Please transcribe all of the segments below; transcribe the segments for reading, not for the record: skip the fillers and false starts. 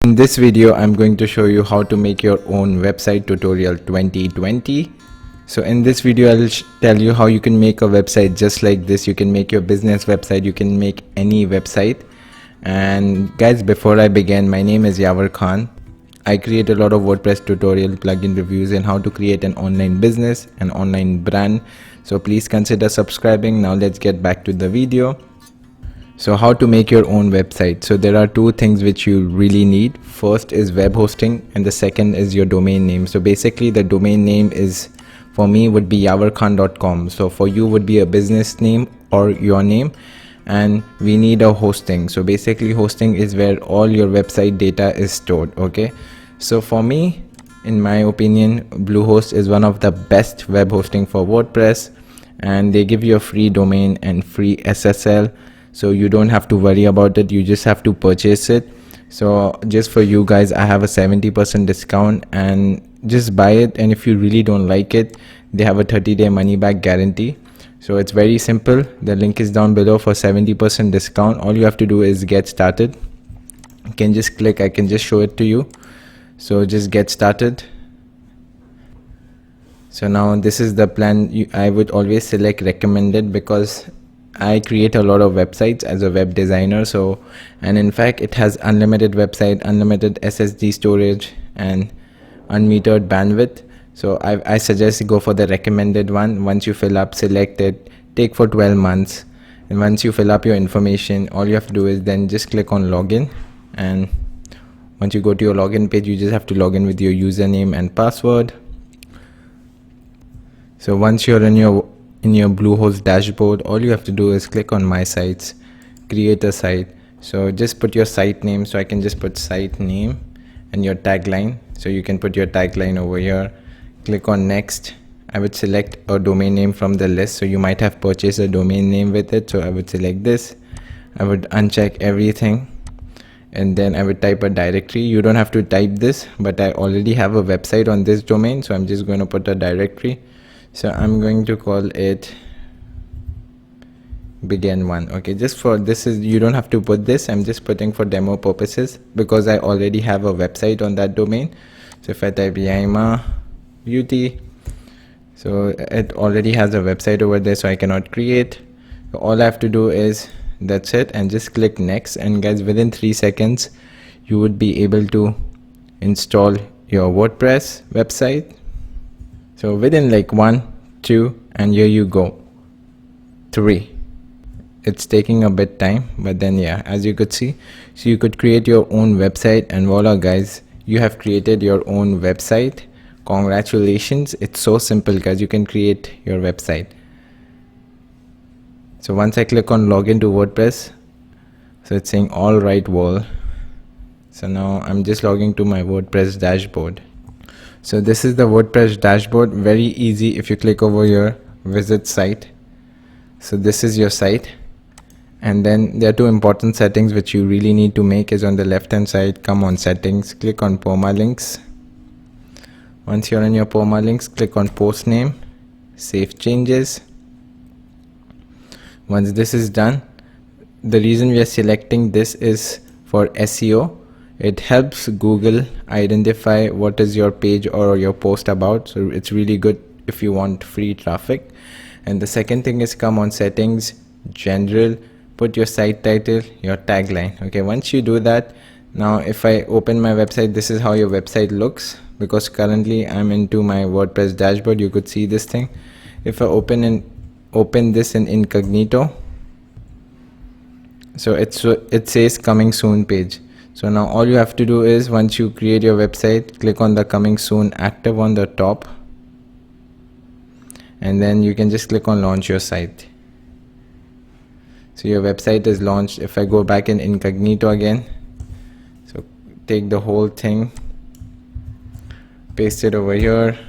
In this video, I'm going to show you how to make your own website tutorial 2020. So in this video, I'll tell you how you can make a website just like this. You can make your business website. You can make any website. And guys, before I begin, my name is Yavar Khan. I create a lot of WordPress tutorial, plugin reviews, and how to create an online business, an online brand. So please consider subscribing. Now let's get back to the video. So how to make your own website. So there are two things which you really need. First is web hosting and the second is your domain name. So basically the domain name is, for me, would be yavarkhan.com. So for you would be a business name or your name, and we need a hosting. So basically hosting is where all your website data is stored. Okay, so for me, in my opinion, Bluehost is one of the best web hosting for WordPress, and they give you a free domain and free SSL. So you don't have to worry about it, you just have to purchase it. So just for you guys, I have a 70% discount, and just buy it, and if you really don't like it, they have a 30-day money back guarantee. So it's very simple. The link is down below for 70% discount. All you have to do is get started. You can just click, I can just show it to you. So just get started. So now this is the plan. I would always select recommended because I create a lot of websites as a web designer. So, and in fact it has unlimited website, unlimited SSD storage, and unmetered bandwidth. So I suggest go for the recommended one. Once you fill up, select it, take for 12 months, and once you fill up your information, all you have to do is then just click on login. And once you go to your login page, you just have to log in with your username and password. So once you're in your Bluehost dashboard, all you have to do is click on my sites, create a site. So just put your site name. So I can just put site name and your tagline. So you can put your tagline over here. Click on next. I would select a domain name from the list. So you might have purchased a domain name with it. So I would select this. I would uncheck everything, and then I would type a directory. You don't have to type this, but I already have a website on this domain. So I'm just going to put a directory. So I'm going to call it begin one. Okay, just for this is, you don't have to put this. I'm just putting for demo purposes because I already have a website on that domain. So if I type Yaima Beauty, so it already has a website over there, so I cannot create. So all I have to do is, that's it, and just click next. And guys, within 3 seconds you would be able to install your WordPress website. So within like 1, 2, and here you go, 3. It's taking a bit time, but then yeah, as you could see, so you could create your own website, and voila guys, you have created your own website. Congratulations, it's so simple guys, you can create your website. So once I click on login to WordPress, so it's saying all right wall. So now I'm just logging to my WordPress dashboard. So this is the WordPress dashboard, very easy. If you click over here, visit site. So this is your site, and then there are two important settings which you really need to make is on the left hand side. Come on settings, click on permalinks. Once you're in your permalinks, click on post name, save changes. Once this is done, the reason we are selecting this is for SEO. It helps Google identify what is your page or your post about. So it's really good if you want free traffic. And the second thing is come on settings, general, put your site title, your tagline. Okay, once you do that, now if I open my website, this is how your website looks, because currently I'm into my WordPress dashboard. You could see this thing. If I open this in incognito, so it says coming soon page. So now all you have to do is, once you create your website, click on the coming soon active on the top, and then you can just click on launch your site. So your website is launched. If I go back in incognito again, so take the whole thing, paste it over here.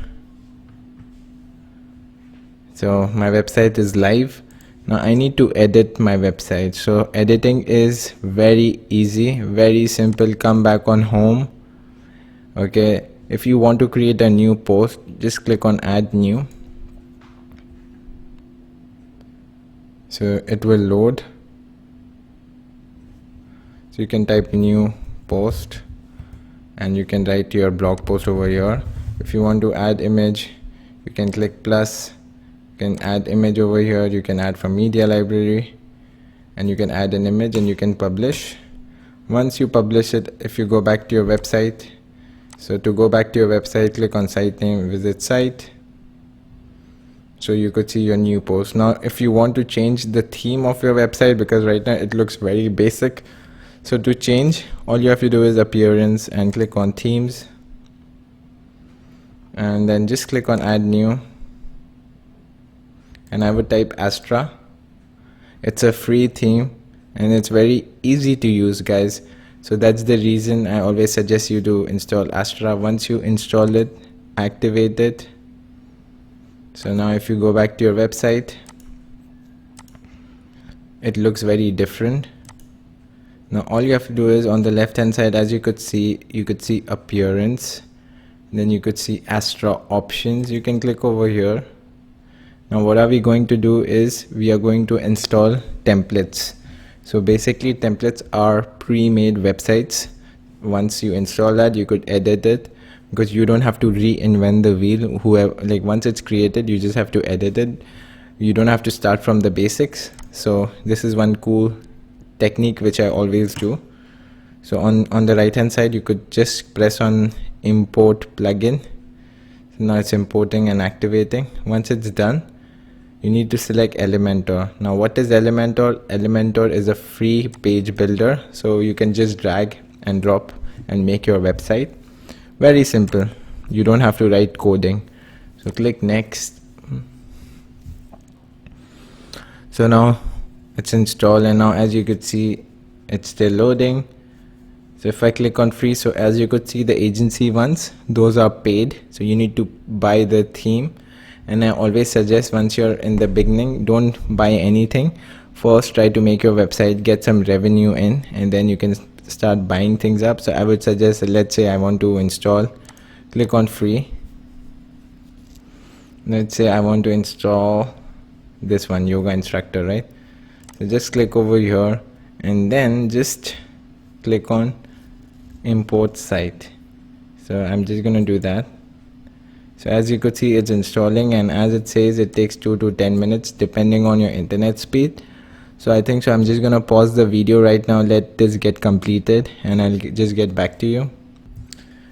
So my website is live. Now I need to edit my website. So editing is very easy, very simple. Come back on home. Okay, if you want to create a new post, just click on add new. So it will load. So you can type new post. and you can write your blog post over here. If you want to add image, you can click plus, you can add image over here, you can add from media library, and you can add an image and you can publish. Once you publish it, if you go back to your website, so to go back to your website, click on site name, visit site, so you could see your new post. Now if you want to change the theme of your website, because right now it looks very basic, so to change, all you have to do is appearance and click on themes, and then just click on add new, and I would type Astra. It's a free theme and it's very easy to use, guys. So that's the reason I always suggest you to install Astra. Once you install it, activate it. So now if you go back to your website, it looks very different. Now all you have to do is on the left hand side, as you could see appearance, then you could see Astra options. You can click over here. Now what are we going to do is we are going to install templates. So basically templates are pre-made websites. Once you install that, you could edit it, because you don't have to reinvent the wheel. Like once it's created, you just have to edit it. You don't have to start from the basics. So this is one cool technique which I always do. So on the right hand side, you could just press on import plugin. So now it's importing and activating. Once it's done, you need to select Elementor. Now what is Elementor? Elementor is a free page builder, so you can just drag and drop and make your website. Very simple. You don't have to write coding. So click next. So now it's installed, and now as you could see, it's still loading. So if I click on free, so as you could see, the agency ones, those are paid, so you need to buy the theme. And I always suggest, once you're in the beginning, don't buy anything. First try to make your website, get some revenue in, and then you can start buying things up. So I would suggest, let's say I want to install, click on free. Let's say I want to install this one, yoga instructor, right? So just click over here and then just click on import site. So I'm just gonna do that. So as you could see, it's installing, and as it says, it takes 2 to 10 minutes depending on your internet speed. So I think so I'm just gonna pause the video right now, let this get completed, and I'll just get back to you.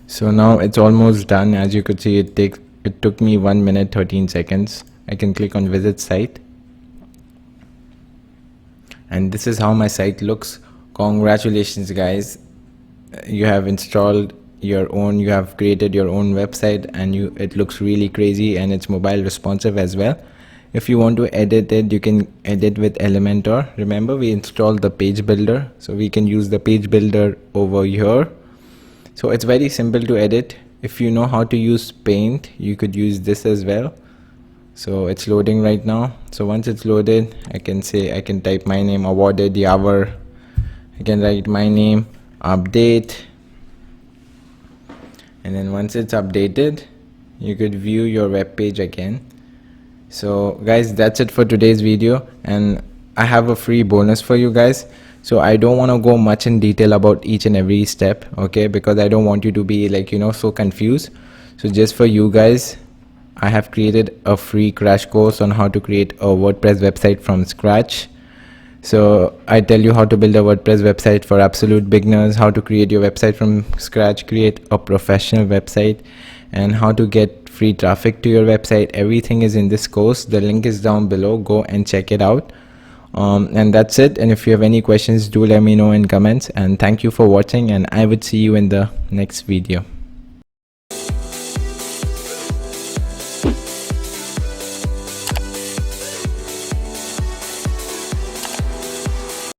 So now it's almost done. As you could see, it took me 1 minute 13 seconds. I can click on visit site, and this is how my site looks. Congratulations guys, you have installed your own, you have created your own website, and it looks really crazy, and it's mobile responsive as well. If you want to edit it, you can edit with Elementor. Remember, we installed the page builder, so we can use the page builder over here. So it's very simple to edit. If you know how to use Paint, you could use this as well. So it's loading right now. So once it's loaded, I can type my name, awarded Yavar. I can write my name, update, and then once it's updated, you could view your web page again. So guys, that's it for today's video, and I have a free bonus for you guys. So I don't want to go much in detail about each and every step, okay, because I don't want you to be like, you know, so confused. So just for you guys, I have created a free crash course on how to create a WordPress website from scratch. So I tell you how to build a WordPress website for absolute beginners, how to create your website from scratch, create a professional website, and how to get free traffic to your website. Everything is in this course. The link is down below. Go and check it out. And that's it. And if you have any questions, do let me know in comments. And thank you for watching, and I would see you in the next video.